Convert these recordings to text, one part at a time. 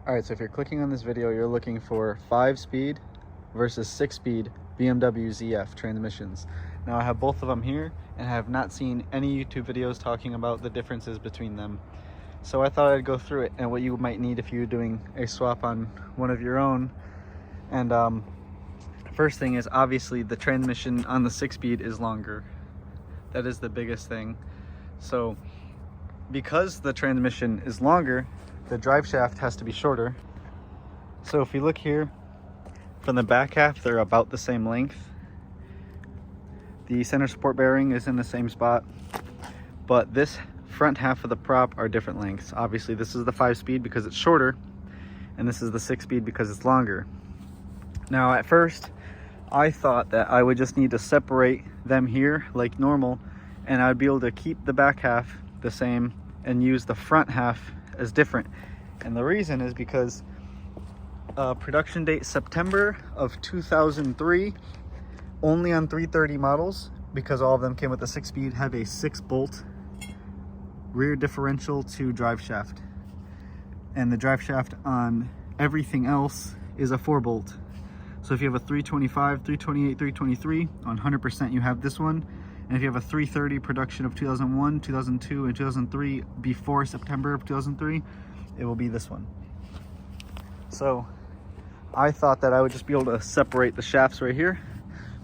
Alright, so if you're clicking on this video, you're looking for 5-speed versus 6-speed BMW ZF transmissions. Now I have both of them here and have not seen any YouTube videos talking about the differences between them. So I thought I'd go through it and what you might need if you're doing a swap on one of your own. And first thing is, obviously the transmission on the 6-speed is longer. That is the biggest thing. So because the transmission is longer, the drive shaft has to be shorter. So if you look here, from the back half, they're about the same length. The center support bearing is in the same spot, but this front half of the prop are different lengths. Obviously this is the 5-speed because it's shorter, and this is the 6-speed because it's longer. Now at first, I thought that I would just need to separate them here like normal, and I'd be able to keep the back half the same and use the front half as different. And the reason is because production date September of 2003, only on 330 models, because all of them came with a 6-speed, have a 6-bolt rear differential to drive shaft, and the drive shaft on everything else is a 4-bolt. So if you have a 325, 328, 323, on 100% you have this one. And if you have a 330 production of 2001, 2002, and 2003 before September of 2003, it will be this one. So I thought that I would just be able to separate the shafts right here,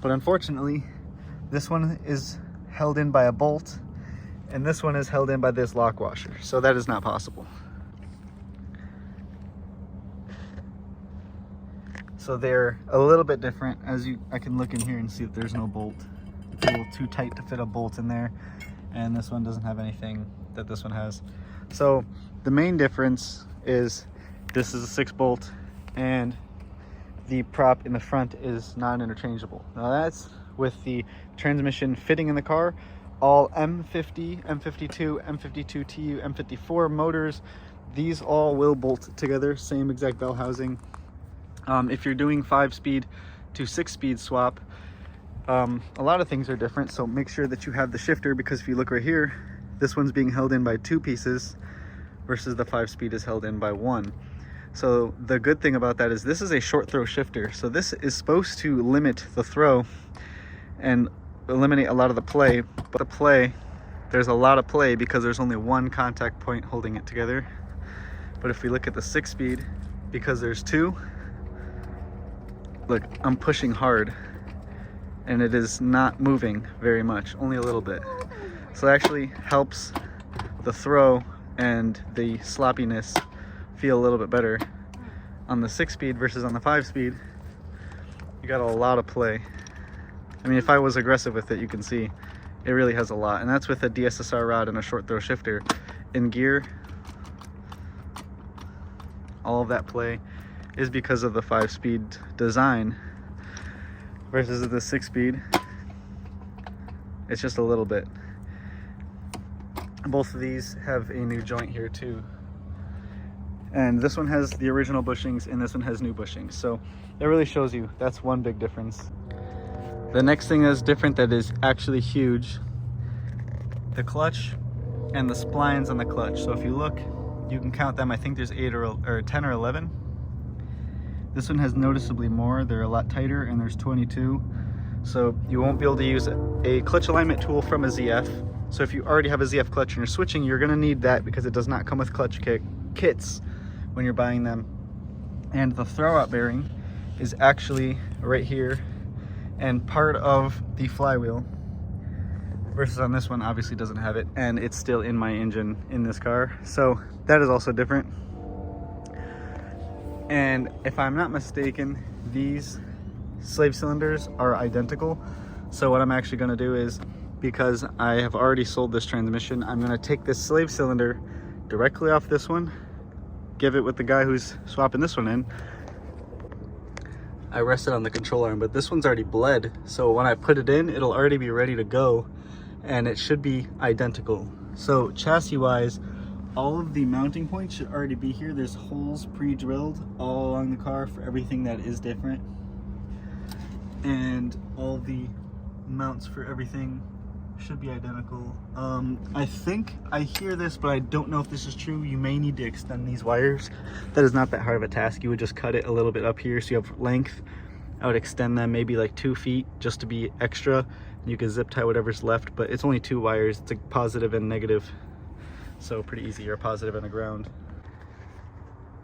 but unfortunately this one is held in by a bolt and this one is held in by this lock washer. So that is not possible. So they're a little bit different. I can look in here and see that there's no bolt. It's a little too tight to fit a bolt in there, and this one doesn't have anything that this one has. So the main difference is this is a 6-bolt and the prop in the front is non-interchangeable. Now that's with the transmission fitting in the car. All M50, M52, M52TU, M54 motors, these all will bolt together, same exact bell housing. If you're doing 5-speed to 6-speed swap, a lot of things are different, so make sure that you have the shifter, because if you look right here, this one's being held in by 2 pieces versus the 5-speed is held in by 1. So the good thing about that is this is a short throw shifter, so this is supposed to limit the throw and eliminate a lot of the play, but the play, there's a lot of play because there's only one contact point holding it together. But if we look at the 6-speed, because there's 2, look, I'm pushing hard and it is not moving very much, only a little bit. So it actually helps the throw and the sloppiness feel a little bit better on the 6-speed versus on the 5-speed. You got a lot of play. I mean, if I was aggressive with it, you can see it really has a lot, and that's with a DSSR rod and a short throw shifter. In gear, all of that play is because of the 5-speed design versus the 6-speed. It's just a little bit. Both of these have a new joint here too, and this one has the original bushings and this one has new bushings, so that really shows you that's one big difference. The next thing that's different that is actually huge, the clutch and the splines on the clutch. So if you look, you can count them. I think there's 8 or 10 or 11. This one has noticeably more. They're a lot tighter, and there's 22. So you won't be able to use a clutch alignment tool from a ZF. So if you already have a ZF clutch and you're switching, you're gonna need that because it does not come with clutch kits when you're buying them. And the throwout bearing is actually right here and part of the flywheel, versus on this one obviously doesn't have it, and it's still in my engine in this car. So that is also different. And if I'm not mistaken, these slave cylinders are identical. So what I'm actually going to do is, because I have already sold this transmission, I'm going to take this slave cylinder directly off this one, give it with the guy who's swapping this one in. I rested on the control arm, but this one's already bled, so when I put it in, it'll already be ready to go, and it should be identical. So chassis wise, all of the mounting points should already be here. There's holes pre-drilled all along the car for everything that is different, and all the mounts for everything should be identical. I think I hear this, but I don't know if this is true. You may need to extend these wires. That is not that hard of a task. You would just cut it a little bit up here so you have length. I would extend them maybe like 2 feet just to be extra. You can zip tie whatever's left, but it's only 2 wires. It's a positive and negative, so pretty easy, or a positive and a ground.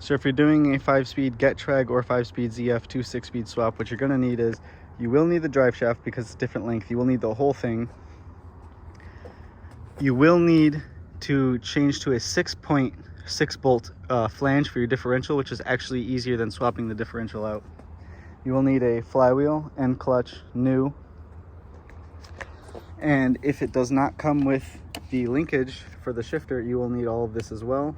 So if you're doing a 5-speed GETRAG or 5-speed ZF 2 6-speed swap, what you're going to need is, you will need the drive shaft because it's different length. You will need the whole thing. You will need to change to a 6.6 bolt flange for your differential, which is actually easier than swapping the differential out. You will need a flywheel and clutch, new. And if it does not come with the linkage for the shifter, you will need all of this as well.